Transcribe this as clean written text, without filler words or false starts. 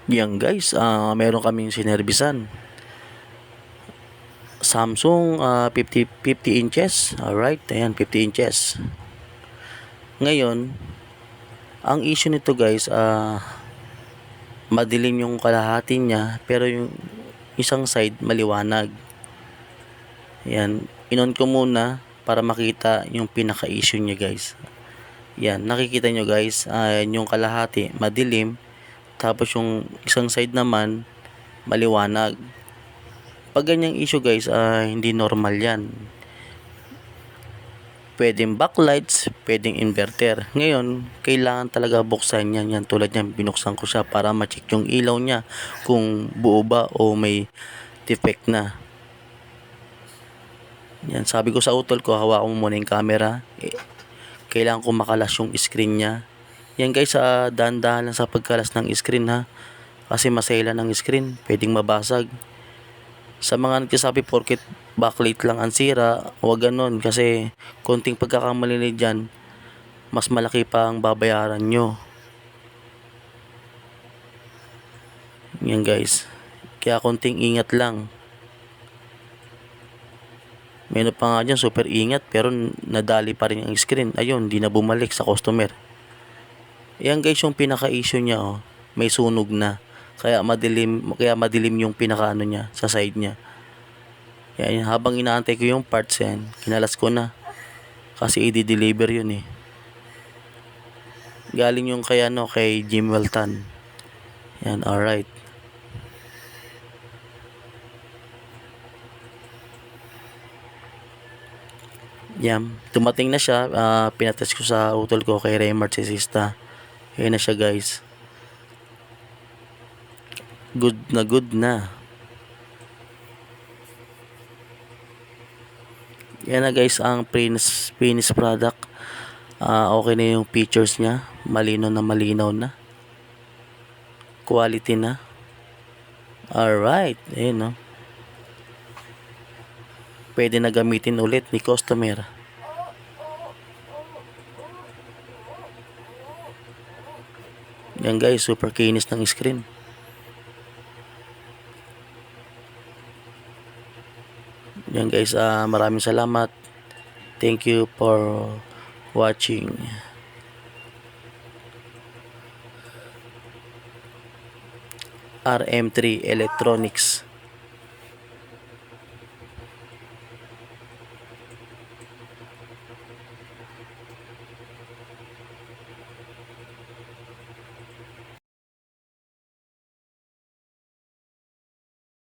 Yan guys, meron kaming sinerbisan. Samsung 50 inches. Alright, ayan 50 inches. Ngayon, ang issue nito guys, madilim yung kalahati niya pero yung isang side maliwanag. Yan, inon ko muna para makita yung pinaka-issue niya guys. Yan, nakikita nyo guys, yung kalahati madilim, tapos yung isang side naman maliwanag. Pag ganyang issue guys, hindi normal yan. Pwedeng backlights, pwedeng inverter. Ngayon, kailangan talaga buksan yan. Yan, tulad yan, binuksan ko siya para ma-check yung ilaw niya kung buo ba o may defect na. Yan, sabi ko sa utol ko, hawakan mo muna yung camera. Kailangan ko makalas yung screen niya. Yan guys, dahan-dahan lang sa pagkalas ng screen ha. Kasi masela ng screen, pwedeng mabasag. Sa mga nagsasabi porket backlight lang ang sira, huwag ganon. Kasi konting pagkakamali dyan, mas malaki pa ang babayaran nyo. Yan guys, kaya konting ingat lang. Meron pa nga dyan, super ingat, pero nadali pa rin ang screen. Ayun, di na bumalik sa customer. Yan guys, yung pinaka-issue niya, oh, may sunog na. Kaya madilim yung pinaka-ano niya, sa side niya. Yan, habang inaantay ko yung parts yan, kinalas ko na. Kasi i-deliver yun eh. Galing yung kay Jim Welton. Yan, alright. Yan, dumating na siya, pinatest ko sa utol ko kay Raymart Sisista. Yan na siya guys. Good na. Yan na guys ang finished product. Okay na yung features niya, malinaw na. Quality na. Alright, ayun no. Pwede na gamitin ulit ni customer. Yan guys, super kinis ng screen. Yan guys, maraming salamat. Thank you for watching. RM3 Electronics.